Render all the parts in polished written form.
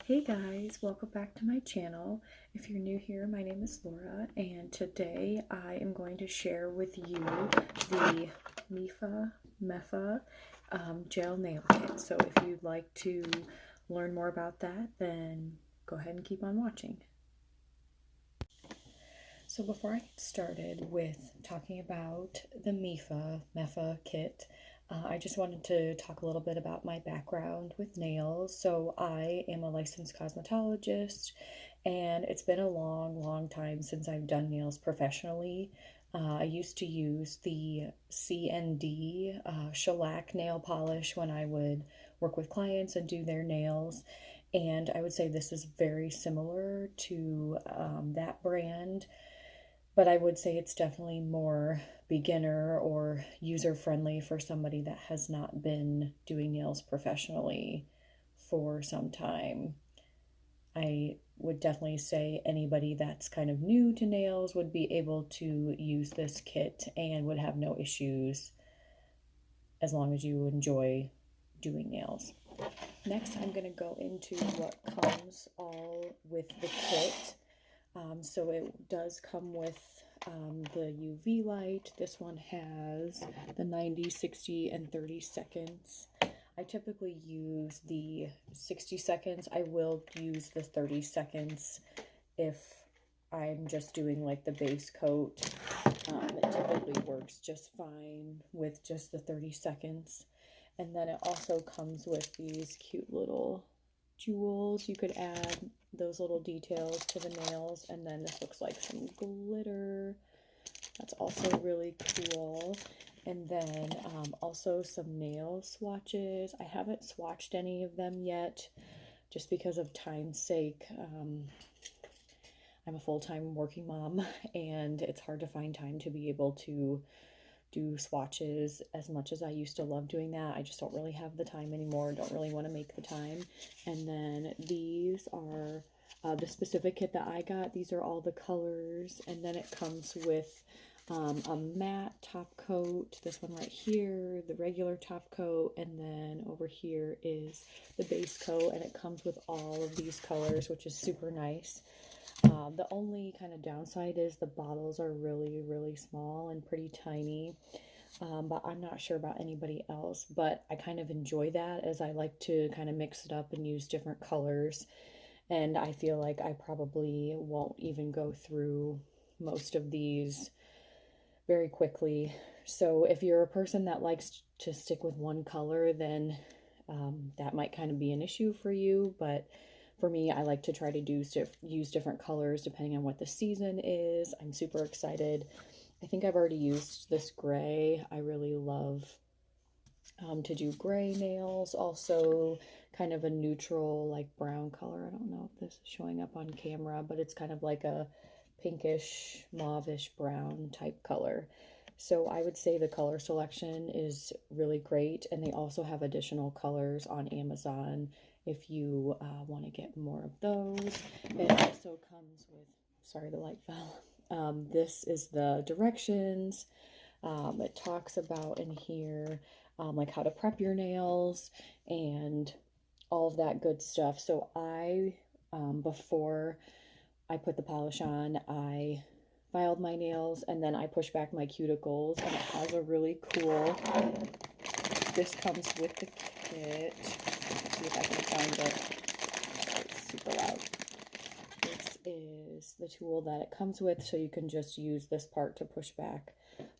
Hey guys, welcome back to my channel. If you're new here, my name is Laura, and today I am going to share with you the Mefa gel nail kit. So if you'd like to learn more about that, then go ahead and keep on watching. So before I get started with talking about the Mefa kit, I just wanted to talk a little bit about my background with nails. So I am a licensed cosmetologist, and it's been a long time since I've done nails professionally. I used to use the C&D shellac nail polish when I would work with clients and do their nails. And I would say this is very similar to that brand, but I would say it's definitely more beginner or user friendly for somebody that has not been doing nails professionally for some time. I would definitely say anybody that's kind of new to nails would be able to use this kit and would have no issues as long as you enjoy doing nails. Next, I'm going to go into what comes all with the kit. So it does come with the UV light. This one has the 90, 60, and 30 seconds. I typically use the 60 seconds. I will use the 30 seconds if I'm just doing like the base coat. It typically works just fine with just the 30 seconds. And then it also comes with these cute little jewels. You could add those little details to the nails, and then this looks like some glitter. That's also really cool. And then also some nail swatches. I haven't swatched any of them yet just because of time's sake. I'm a full-time working mom, and it's hard to find time to be able to do swatches as much as I used to love doing that. I just don't really have the time anymore. Don't really want to make the time. And then these are the specific kit that I got. These are all the colors, and then it comes with a matte top coat, this one right here, the regular top coat, and then over here is the base coat, and it comes with all of these colors, which is super nice. The only kind of downside is the bottles are really small and pretty tiny, but I'm not sure about anybody else, but I kind of enjoy that, as I like to kind of mix it up and use different colors, and I feel like I probably won't even go through most of these very quickly. So if you're a person that likes to stick with one color, then that might kind of be an issue for you, but for me, I like to try to use different colors depending on what the season is. I'm super excited. I think I've already used this gray. I really love to do gray nails. Also kind of a neutral, like brown color. I don't know if this is showing up on camera, but it's kind of like a pinkish, mauvish brown type color. So I would say the color selection is really great, and they also have additional colors on Amazon if you want to get more of those. It also comes with, sorry, the light fell. This is the directions. It talks about in here like how to prep your nails and all of that good stuff. So before I put the polish on, I filed my nails, and then I push back my cuticles, and it has a really cool, this comes with the kit. Let's see if I can find it. It's super loud. This is the tool that it comes with, so you can just use this part to push back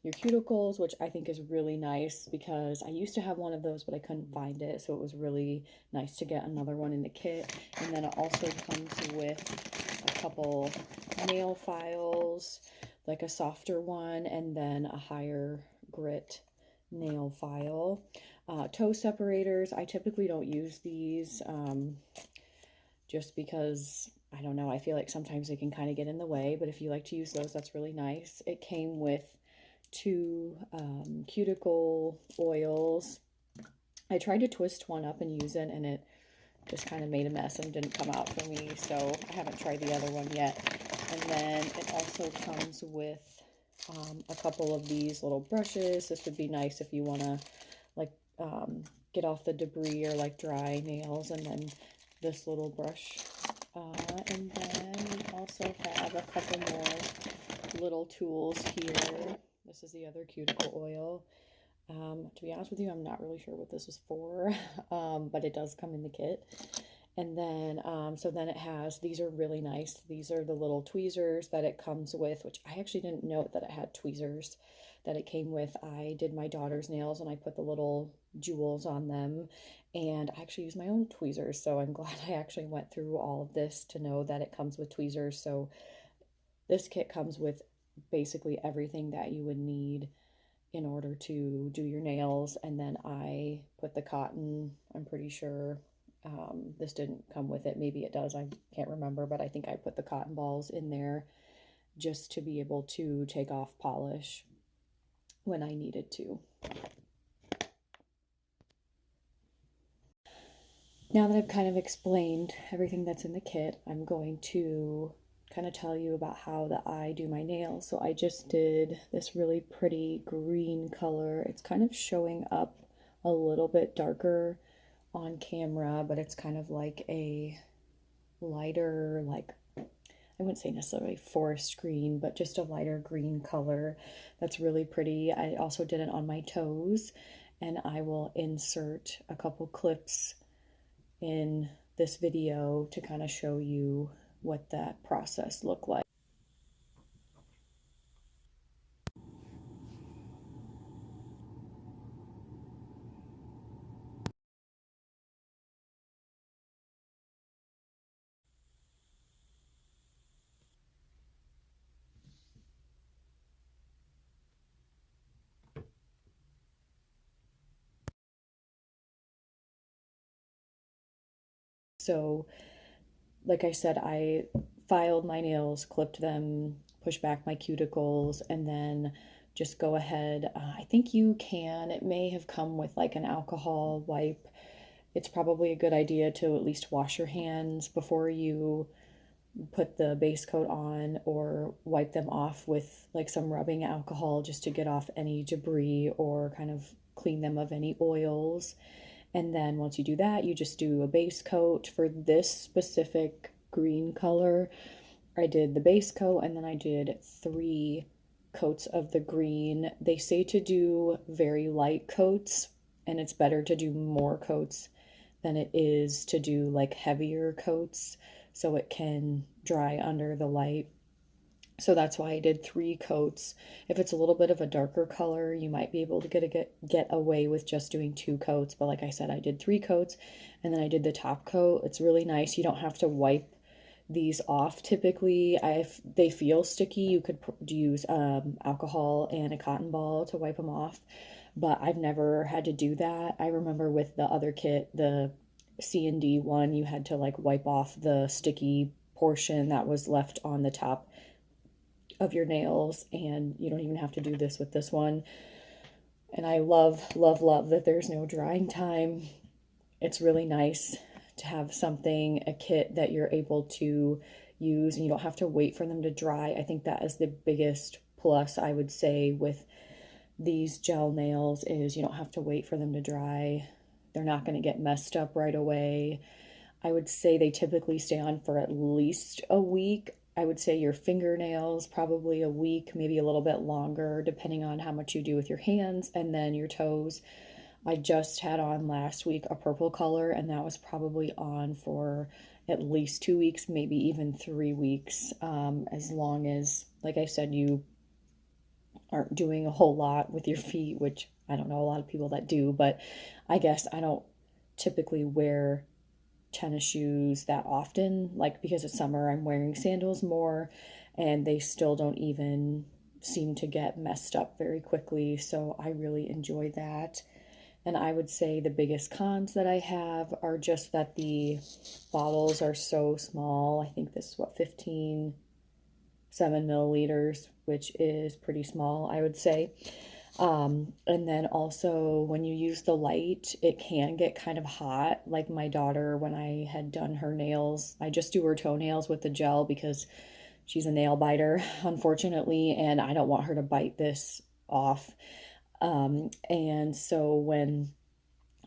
your cuticles, which I think is really nice because I used to have one of those, but I couldn't find it, so it was really nice to get another one in the kit. And then it also comes with a couple nail files, like a softer one and then a higher grit nail file. Toe separators, I typically don't use these just because, I don't know, I feel like sometimes they can kind of get in the way, but if you like to use those, that's really nice. It came with 2 cuticle oils. I tried to twist one up and use it, and it just kind of made a mess and didn't come out for me, so I haven't tried the other one yet. And then it also comes with a couple of these little brushes. This would be nice if you want to like get off the debris or like dry nails and then this little brush. And then we also have a couple more little tools here. This is the other cuticle oil. To be honest with you, I'm not really sure what this is for, but it does come in the kit. And then, so then it has, these are really nice. These are the little tweezers that it comes with, which I actually didn't know that it had tweezers that it came with. I did my daughter's nails and I put the little jewels on them, and I actually use my own tweezers. So I'm glad I actually went through all of this to know that it comes with tweezers. So this kit comes with basically everything that you would need in order to do your nails. And then I put the cotton, I'm pretty sure. This didn't come with it. Maybe it does. I can't remember, but I think I put the cotton balls in there just to be able to take off polish when I needed to. Now that I've kind of explained everything that's in the kit, I'm going to kind of tell you about how that I do my nails. So I just did this really pretty green color. It's kind of showing up a little bit darker on camera, but it's kind of like a lighter, like, I wouldn't say necessarily forest green, but just a lighter green color that's really pretty. I also did it on my toes, and I will insert a couple clips in this video to kind of show you what that process looked like. So, like I said, I filed my nails, clipped them, pushed back my cuticles, and then just go ahead. I think you can, it may have come with like an alcohol wipe. It's probably a good idea to at least wash your hands before you put the base coat on, or wipe them off with like some rubbing alcohol just to get off any debris or kind of clean them of any oils. And then once you do that, you just do a base coat. For this specific green color, I did the base coat and then I did 3 coats of the green. They say to do very light coats, and it's better to do more coats than it is to do like heavier coats so it can dry under the light. So that's why I did 3 coats. If it's a little bit of a darker color, you might be able to get away with just doing 2 coats. But like I said, I did 3 coats, and then I did the top coat. It's really nice. You don't have to wipe these off typically. They feel sticky. You could use alcohol and a cotton ball to wipe them off, but I've never had to do that. I remember with the other kit, the C&D one, you had to like wipe off the sticky portion that was left on the top of your nails, and you don't even have to do this with this one. And I love, love, love that there's no drying time. It's really nice to have something, a kit that you're able to use and you don't have to wait for them to dry. I think that is the biggest plus, I would say, with these gel nails, is you don't have to wait for them to dry. They're not going to get messed up right away. I would say they typically stay on for at least a week. I would say your fingernails, probably a week, maybe a little bit longer, depending on how much you do with your hands, and then your toes. I just had on last week a purple color, and that was probably on for at least 2 weeks, maybe even 3 weeks, as long as, like I said, you aren't doing a whole lot with your feet, which I don't know a lot of people that do, but I guess I don't typically wear tennis shoes that often, like because it's summer, I'm wearing sandals more, and they still don't even seem to get messed up very quickly. So I really enjoy that. And I would say the biggest cons that I have are just that the bottles are so small. I think this is what, 7 milliliters, which is pretty small, I would say. And then also when you use the light, it can get kind of hot. Like my daughter, when I had done her nails, I just do her toenails with the gel because she's a nail biter, unfortunately, and I don't want her to bite this off. And so when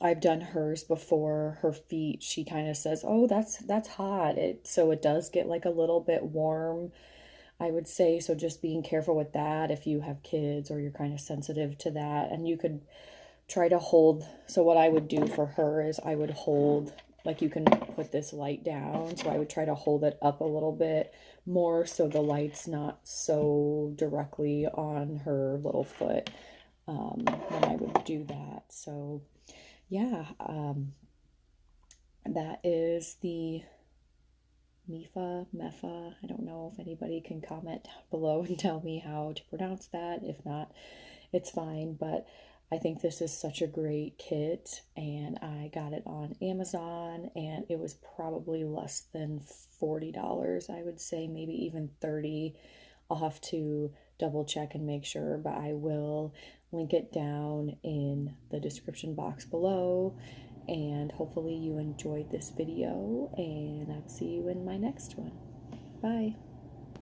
I've done hers before. Her feet, she kind of says, "Oh, that's hot." So it does get like a little bit warm, I would say. So just being careful with that if you have kids or you're kind of sensitive to that. And you could try to hold. So what I would do for her is I would hold, like you can put this light down. So I would try to hold it up a little bit more so the light's not so directly on her little foot when I would do that. So yeah, that is the Mefa. I don't know if anybody can comment down below and tell me how to pronounce that. If not, it's fine. But I think this is such a great kit, and I got it on Amazon, and it was probably less than $40. I would say maybe even 30. I'll have to double check and make sure, but I will link it down in the description box below. And hopefully you enjoyed this video, and I'll see you in my next one. Bye.